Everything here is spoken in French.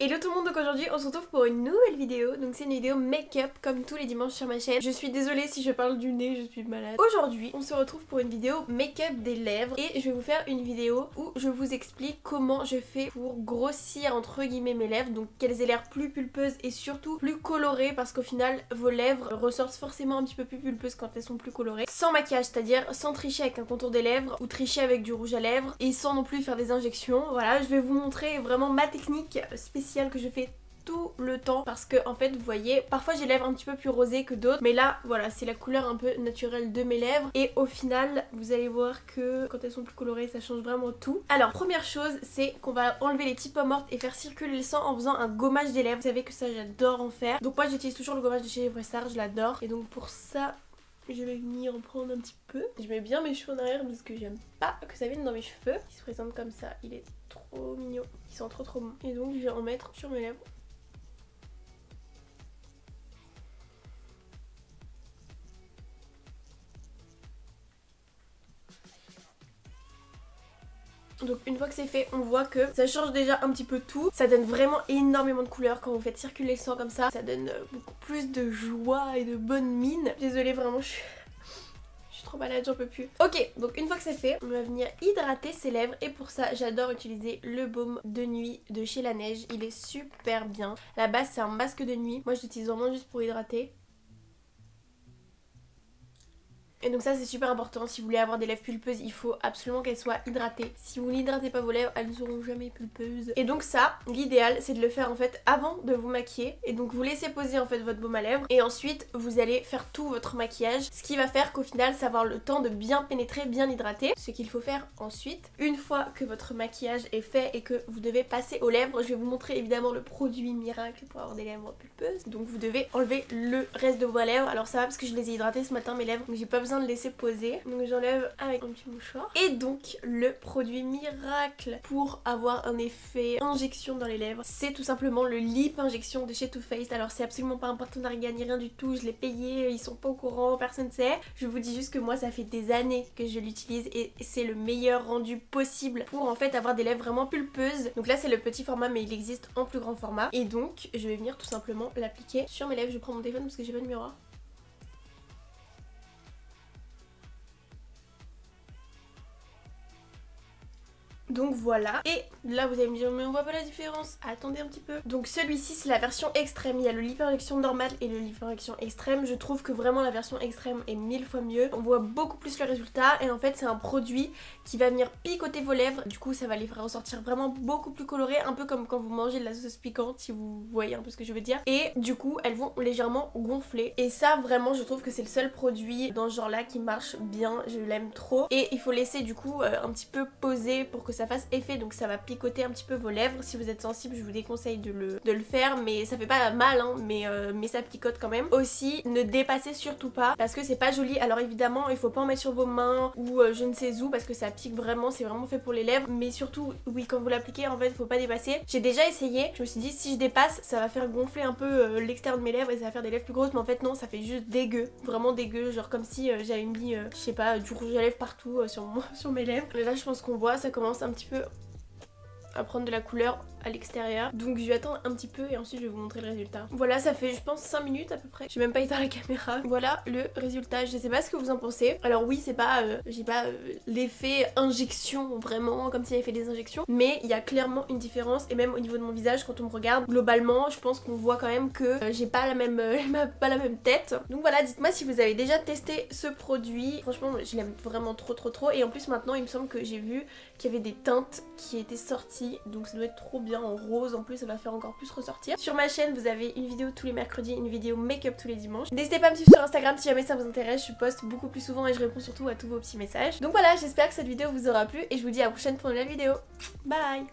Hello tout le monde, donc aujourd'hui on se retrouve pour une nouvelle vidéo. Donc c'est une vidéo make-up comme tous les dimanches sur ma chaîne. Je suis désolée si je parle du nez, je suis malade. Aujourd'hui on se retrouve pour une vidéo make-up des lèvres. Et je vais vous faire une vidéo où je vous explique comment je fais pour grossir entre guillemets mes lèvres. Donc qu'elles aient l'air plus pulpeuses et surtout plus colorées. Parce qu'au final vos lèvres ressortent forcément un petit peu plus pulpeuses quand elles sont plus colorées. Sans maquillage, c'est-à-dire sans tricher avec un contour des lèvres ou tricher avec du rouge à lèvres. Et sans non plus faire des injections. Voilà, je vais vous montrer vraiment ma technique spéciale que je fais tout le temps parce que en fait vous voyez parfois j'ai les lèvres un petit peu plus rosées que d'autres, mais là voilà c'est la couleur un peu naturelle de mes lèvres et au final vous allez voir que quand elles sont plus colorées ça change vraiment tout. Alors première chose c'est qu'on va enlever les petites poms mortes et faire circuler le sang en faisant un gommage des lèvres. Vous savez que ça j'adore en faire, donc moi j'utilise toujours le gommage de chez Evrystar, je l'adore, et donc pour ça je vais venir en prendre un petit peu. Je mets bien mes cheveux en arrière parce que j'aime pas que ça vienne dans mes cheveux. Il se présente comme ça, il est trop mignon, il sent trop bon. Et donc je vais en mettre sur mes lèvres. Donc une fois que c'est fait, on voit que ça change déjà un petit peu tout. Ça donne vraiment énormément de couleurs quand vous faites circuler le sang comme ça. Ça donne beaucoup plus de joie et de bonne mine. Désolée vraiment, je suis trop malade, j'en peux plus. Ok, donc une fois que c'est fait, on va venir hydrater ses lèvres. Et pour ça, j'adore utiliser le baume de nuit de chez Laneige. Il est super bien. À la base, c'est un masque de nuit. Moi, je l'utilise vraiment juste pour hydrater. Et donc ça c'est super important, si vous voulez avoir des lèvres pulpeuses il faut absolument qu'elles soient hydratées. Si vous n'hydratez pas vos lèvres, elles ne seront jamais pulpeuses. Et donc ça, l'idéal c'est de le faire en fait avant de vous maquiller. Et donc vous laissez poser en fait votre baume à lèvres et ensuite vous allez faire tout votre maquillage. Ce qui va faire qu'au final ça va avoir le temps de bien pénétrer, bien hydrater. Ce qu'il faut faire ensuite, une fois que votre maquillage est fait et que vous devez passer aux lèvres, je vais vous montrer évidemment le produit miracle pour avoir des lèvres pulpeuses. Donc vous devez enlever le reste de vos lèvres. Alors ça va parce que je les ai hydratées ce matin mes lèvres, donc j'ai pas besoin de laisser poser, donc j'enlève avec un petit mouchoir. Et donc le produit miracle pour avoir un effet injection dans les lèvres, c'est tout simplement le lip injection de chez Too Faced. Alors c'est absolument pas un partenariat ni rien du tout, je l'ai payé, ils sont pas au courant, personne ne sait. Je vous dis juste que moi ça fait des années que je l'utilise et c'est le meilleur rendu possible pour en fait avoir des lèvres vraiment pulpeuses. Donc là c'est le petit format mais il existe en plus grand format. Et donc je vais venir tout simplement l'appliquer sur mes lèvres. Je prends mon téléphone parce que j'ai pas de miroir. Donc voilà, et là vous allez me dire mais on voit pas la différence, attendez un petit peu. Donc celui-ci c'est la version extrême, il y a le lip injection normal et le lip injection extrême. Je trouve que vraiment la version extrême est 1000 fois mieux, on voit beaucoup plus le résultat. Et en fait c'est un produit qui va venir picoter vos lèvres, du coup ça va les faire ressortir vraiment beaucoup plus colorées. Un peu comme quand vous mangez de la sauce piquante, si vous voyez un peu ce que je veux dire. Et du coup elles vont légèrement gonfler. Et ça vraiment je trouve que c'est le seul produit dans ce genre là qui marche bien, je l'aime trop. Et il faut laisser du coup un petit peu poser pour que ça fasse effet, donc ça va picoter un petit peu vos lèvres. Si vous êtes sensible je vous déconseille de le faire, mais ça fait pas mal hein, mais ça picote quand même. Aussi ne dépassez surtout pas parce que c'est pas joli. Alors évidemment il faut pas en mettre sur vos mains ou je ne sais où parce que ça pique vraiment, c'est vraiment fait pour les lèvres. Mais surtout oui quand vous l'appliquez en fait il faut pas dépasser. J'ai déjà essayé, je me suis dit si je dépasse ça va faire gonfler un peu l'extérieur de mes lèvres et ça va faire des lèvres plus grosses, mais en fait non, ça fait juste dégueu, vraiment dégueu, genre comme si j'avais mis je sais pas du rouge à lèvres partout sur mes lèvres. Et là je pense qu'on voit ça commence un petit peu à prendre de la couleur à l'extérieur. Donc je vais attendre un petit peu et ensuite je vais vous montrer le résultat. Voilà, ça fait je pense 5 minutes à peu près. J'ai même pas éteint la caméra. Voilà le résultat, je sais pas ce que vous en pensez. Alors oui c'est pas, j'ai pas l'effet injection vraiment comme si j'avais fait des injections, mais il y a clairement une différence. Et même au niveau de mon visage quand on me regarde, globalement je pense qu'on voit quand même que j'ai pas la même tête. Donc voilà, dites-moi si vous avez déjà testé ce produit. Franchement je l'aime vraiment trop. Et en plus maintenant il me semble que j'ai vu qu'il y avait des teintes qui étaient sorties, donc ça doit être trop bien en rose. En plus ça va faire encore plus ressortir. Sur ma chaîne vous avez une vidéo tous les mercredis, une vidéo make-up tous les dimanches. N'hésitez pas à me suivre sur Instagram si jamais ça vous intéresse, je poste beaucoup plus souvent et je réponds surtout à tous vos petits messages. Donc voilà, j'espère que cette vidéo vous aura plu et je vous dis à la prochaine pour une nouvelle vidéo. Bye.